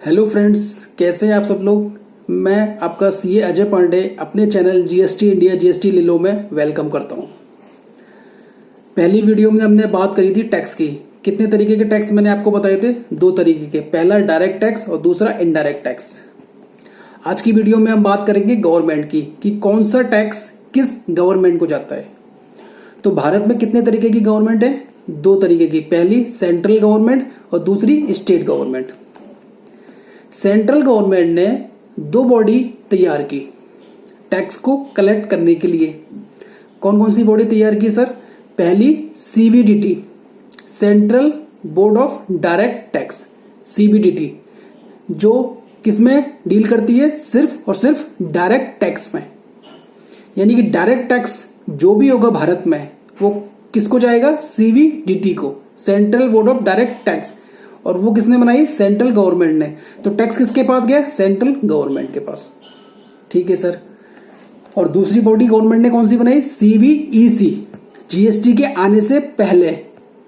Hello friends, कैसे हैं आप सब लोग। मैं आपका सीए अजय पांडे अपने चैनल जीएसटी इंडिया जीएसटी ले लो में वेलकम करता हूं। पहली वीडियो में हमने बात करी थी टैक्स की। कितने तरीके के टैक्स मैंने आपको बताए थे? 2 तरीके के, पहला डायरेक्ट टैक्स और दूसरा इनडायरेक्ट टैक्स। आज की वीडियो में हम बात करेंगे गवर्नमेंट की कि कौन सा टैक्स किस गवर्नमेंट को जाता है। तो भारत में कितने तरीके की गवर्नमेंट है? 2 तरीके की, पहली सेंट्रल गवर्नमेंट और दूसरी स्टेट गवर्नमेंट। सेंट्रल गवर्नमेंट ने 2 बॉडी तैयार की टैक्स को कलेक्ट करने के लिए। कौन कौन सी बॉडी तैयार की सर? पहली CBDT, central board of direct tax, CBDT, जो किसमें डील करती है? सिर्फ और सिर्फ डायरेक्ट टैक्स में। यानी कि डायरेक्ट टैक्स जो भी होगा भारत में वो किसको जाएगा? सीबीडीटी को, central board of direct tax. और वो किसने बनाई? सेंट्रल गवर्नमेंट ने। तो टैक्स किसके पास गया? सेंट्रल गवर्नमेंट के पास। ठीक है सर। और दूसरी बॉडी गवर्नमेंट ने कौन सी बनाई? सीबीईसी, जीएसटी के आने से पहले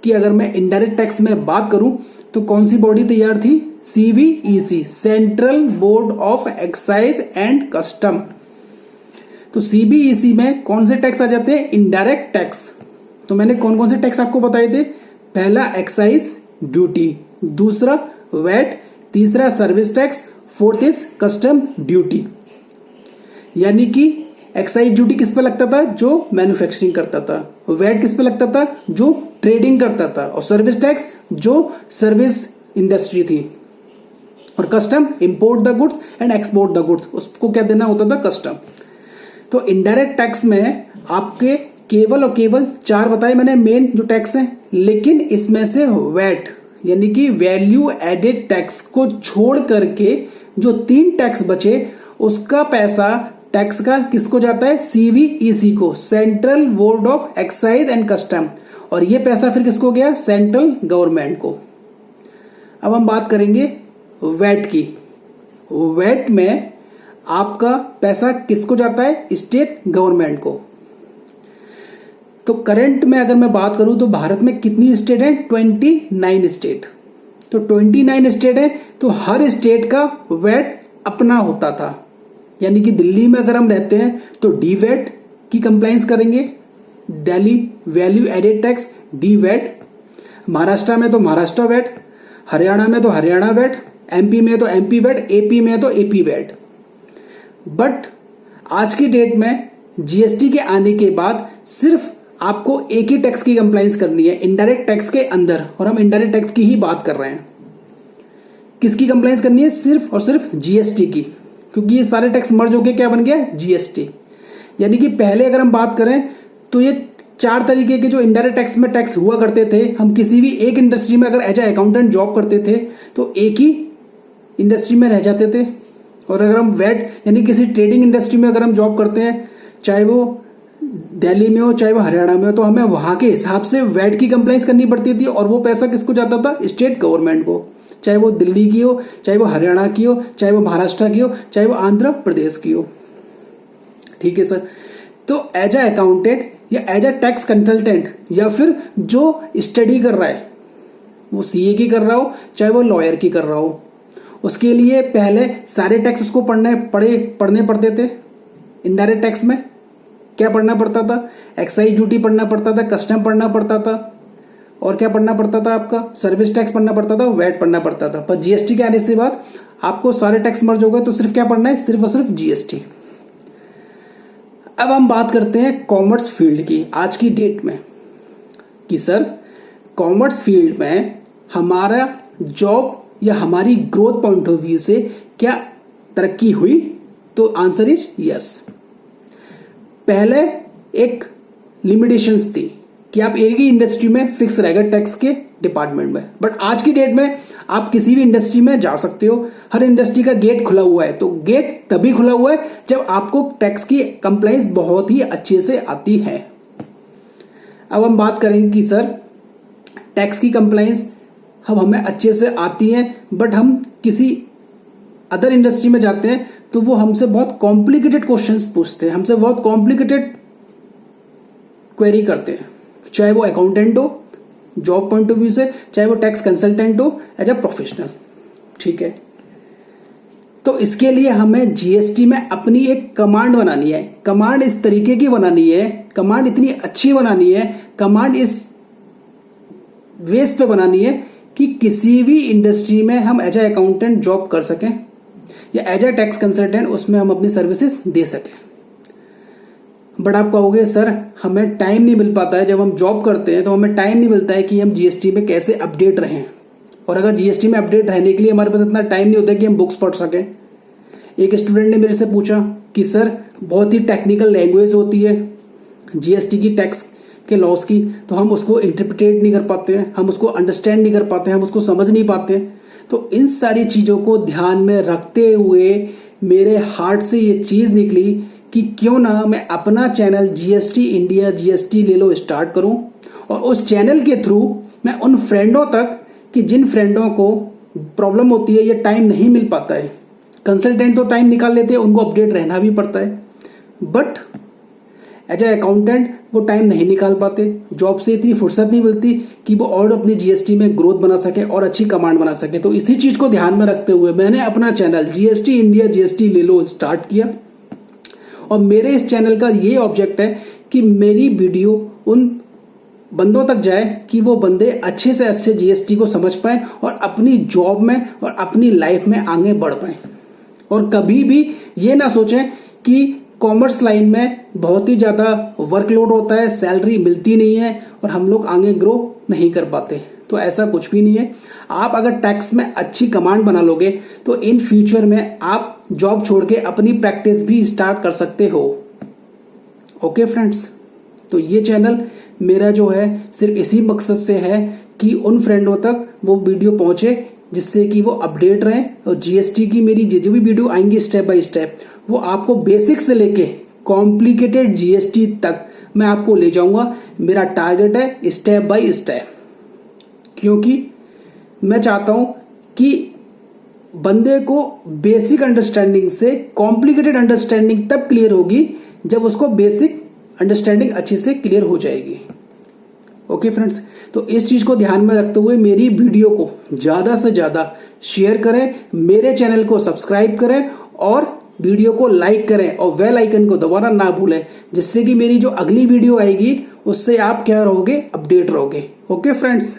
की अगर मैं इनडायरेक्ट टैक्स में बात करूं तो कौन सी बॉडी तैयार थी? CBEC, central board of excise and custom. तो सीबीईसी में कौन से टैक्स आ जाते हैं? Indirect tax. तो मैंने कौन कौन से टैक्स आपको बताए थे? पहला एक्साइज ड्यूटी, दूसरा वैट, तीसरा service tax, fourth is custom duty. यानी कि एक्साइज ड्यूटी किस पे लगता था? जो मैन्युफैक्चरिंग करता था। वैट किस पे लगता था? जो ट्रेडिंग करता था। और सर्विस टैक्स जो सर्विस इंडस्ट्री थी। और custom import the goods and export the goods, उसको क्या देना होता था? कस्टम। तो इनडायरेक्ट टैक्स में आपके केवल और केवल 4 बताए मैंने मेन जो टैक्स हैं, लेकिन इसमें से वैट यानी कि वैल्यू एडेड टैक्स को छोड़ करके जो 3 टैक्स बचे उसका पैसा टैक्स का किसको जाता है? सीबीईसी को, central board of excise and custom. और ये पैसा फिर किसको गया? सेंट्रल गवर्नमेंट को। अब हम बात करेंगे वैट की। वैट में आपका पैसा किसको जाता है? स्टेट गवर्नमेंट को। तो करंट में अगर मैं बात करूं तो भारत में कितनी स्टेट है? 29 स्टेट। तो 29 स्टेट है तो हर स्टेट का वैट अपना होता था। यानी कि दिल्ली में अगर हम रहते हैं तो डी वैट की कंप्लाइंस करेंगे, Delhi value added tax, D VAT. Maharashtra में तो महाराष्ट्र वैट, हरियाणा में तो हरियाणा वैट, एमपी में तो एमपी वैट, एपी में तो एपी वैट। बट आज की डेट में जीएसटी के आने के बाद सिर्फ आपको एक ही टैक्स की कंप्लाइंस करनी है इनडायरेक्ट टैक्स के अंदर। और हम इनडायरेक्ट टैक्स की ही बात कर रहे हैं। किसकी कंप्लाइंस करनी है? सिर्फ और सिर्फ जीएसटी की, क्योंकि ये सारे टैक्स मर्ज होके क्या बन गया? जीएसटी। यानी कि पहले अगर हम बात करें तो ये 4 तरीके के जो इनडायरेक्ट टैक्स में टैक्स हुआ करते थे। हम किसी भी एक इंडस्ट्री में अगर एज ए अकाउंटेंट जॉब करते थे तो एक ही इंडस्ट्री में रह जाते थे। और अगर हम वैट यानी किसी ट्रेडिंग इंडस्ट्री में अगर हम जॉब करते हैं, चाहे वो दिल्ली में हो चाहे वो हरियाणा में हो, तो हमें वहां के हिसाब से वैट की कंप्लाइंस करनी पड़ती थी। और वो पैसा किसको जाता था? स्टेट गवर्नमेंट को। चाहे वो दिल्ली की हो, चाहे वो हरियाणा की हो, चाहे वो महाराष्ट्र की हो, चाहे वो आंध्र प्रदेश की हो। ठीक है सर। तो एज ए अकाउंटेंट या एज ए टैक्स कंसल्टेंट या फिर जो स्टडी कर रहा है, वो सीए की कर रहा हो चाहे वो लॉयर की कर रहा हो, उसके लिए पहले सारे टैक्स उसको पढ़ने पड़ते थे। इनडायरेक्ट टैक्स में क्या पढ़ना पड़ता था? एक्साइज ड्यूटी पढ़ना पड़ता था, कस्टम पढ़ना पड़ता था, और क्या पढ़ना पड़ता था? आपका सर्विस टैक्स पढ़ना पड़ता था, वैट पढ़ना पड़ता था। पर जीएसटी के आने से बाद आपको सारे टैक्स मर्ज हो गए तो सिर्फ क्या पढ़ना है? सिर्फ और सिर्फ जीएसटी। अब हम बात करते हैं कॉमर्स फील्ड की आज की डेट में कि सर कॉमर्स फील्ड में हमारा जॉब या हमारी ग्रोथ पॉइंट ऑफ व्यू से क्या तरक्की हुई? तो आंसर इज यस। पहले एक लिमिटेशंस थी कि आप एक ही इंडस्ट्री में फिक्स रहेगा टैक्स के डिपार्टमेंट में। बट आज की डेट में आप किसी भी इंडस्ट्री में जा सकते हो। हर इंडस्ट्री का गेट खुला हुआ है। तो गेट तभी खुला हुआ है जब आपको टैक्स की कंप्लाइंस बहुत ही अच्छे से आती है। अब हम बात करेंगे कि सर टैक्स की कंप्लाइंस अब हमें अच्छे से आती है, बट हम किसी अदर इंडस्ट्री में जाते हैं तो वो हमसे बहुत कॉम्प्लिकेटेड क्वेश्चंस पूछते हैं, हमसे बहुत कॉम्प्लिकेटेड क्वेरी करते हैं। चाहे वो अकाउंटेंट हो जॉब पॉइंट ऑफ व्यू से, चाहे वो टैक्स कंसल्टेंट हो एज अ प्रोफेशनल। ठीक है। तो इसके लिए हमें जीएसटी में अपनी एक कमांड बनानी है। कमांड इस तरीके की बनानी है, कमांड इतनी अच्छी बनानी है, कमांड इस बेस पे बनानी है कि किसी भी इंडस्ट्री में हम एज ए अकाउंटेंट जॉब कर सकें या एज ए टैक्स कंसल्टेंट उसमें हम अपनी सर्विसेज दे सकें। बट आप कहोगे सर हमें टाइम नहीं मिल पाता है, जब हम जॉब करते हैं तो हमें टाइम नहीं मिलता है कि हम जीएसटी में कैसे अपडेट रहें, और अगर जीएसटी में अपडेट रहने के लिए हमारे पास इतना टाइम नहीं होता कि हम बुक्स पढ़ सकें। एक स्टूडेंट ने मेरे से पूछा कि सर बहुत ही टेक्निकल लैंग्वेज होती है जीएसटी की, टैक्स के लॉस की, तो हम उसको इंटरप्रिटेट नहीं कर पाते हैं, हम उसको अंडरस्टैंड नहीं कर पाते हैं, हम उसको समझ नहीं पाते। तो इन सारी चीजों को ध्यान में रखते हुए मेरे हार्ट से ये चीज निकली कि क्यों ना मैं अपना चैनल जीएसटी इंडिया जीएसटी ले लो स्टार्ट करूं, और उस चैनल के थ्रू मैं उन फ्रेंडों तक, कि जिन फ्रेंडों को प्रॉब्लम होती है, ये टाइम नहीं मिल पाता है, कंसल्टेंट तो टाइम निकाल लेते हैं, उनको अपडेट रहना भी पड़ता है, बट एज ए अकाउंटेंट वो टाइम नहीं निकाल पाते, जॉब से इतनी फुर्सत नहीं मिलती कि वो और अपनी जीएसटी में ग्रोथ बना सके और अच्छी कमांड बना सके। तो इसी चीज को ध्यान में रखते हुए मैंने अपना चैनल जीएसटी इंडिया जीएसटी ले लो स्टार्ट किया, और मेरे इस चैनल का ये ऑब्जेक्ट है कि मेरी वीडियो उन बंदों तक जाए कि वो बंदे अच्छे से अच्छे जीएसटी को समझ पाए और अपनी जॉब में और अपनी लाइफ में आगे बढ़ पाए, और कभी भी ये ना सोचें कि कॉमर्स लाइन में बहुत ही ज्यादा वर्कलोड होता है, सैलरी मिलती नहीं है और हम लोग आगे ग्रो नहीं कर पाते। तो ऐसा कुछ भी नहीं है। आप अगर टैक्स में अच्छी कमांड बना लोगे तो इन फ्यूचर में आप जॉब छोड़ के अपनी प्रैक्टिस भी स्टार्ट कर सकते हो। ओके फ्रेंड्स, तो ये चैनल मेरा जो है सिर्फ इसी मकसद से है कि उन फ्रेंडों तक वो वीडियो पहुंचे जिससे कि वो अपडेट रहें, और जीएसटी की मेरी जो भी वीडियो आएंगी स्टेप बाय स्टेप वो आपको बेसिक से लेके कॉम्प्लिकेटेड जीएसटी तक मैं आपको ले जाऊंगा। मेरा टारगेट है स्टेप बाय स्टेप, क्योंकि मैं चाहता हूं कि बंदे को बेसिक अंडरस्टैंडिंग से कॉम्प्लिकेटेड अंडरस्टैंडिंग तब क्लियर होगी जब उसको बेसिक अंडरस्टैंडिंग अच्छे से क्लियर हो जाएगी। ओके फ्रेंड्स, तो इस चीज को ध्यान में रखते हुए मेरी वीडियो को ज्यादा से ज्यादा शेयर करें, मेरे चैनल को सब्सक्राइब करें और वीडियो को लाइक करें, और बेल आइकन को दबाना ना भूलें, जिससे कि मेरी जो अगली वीडियो आएगी उससे आप क्या रहोगे, अपडेट रहोगे। Okay friends.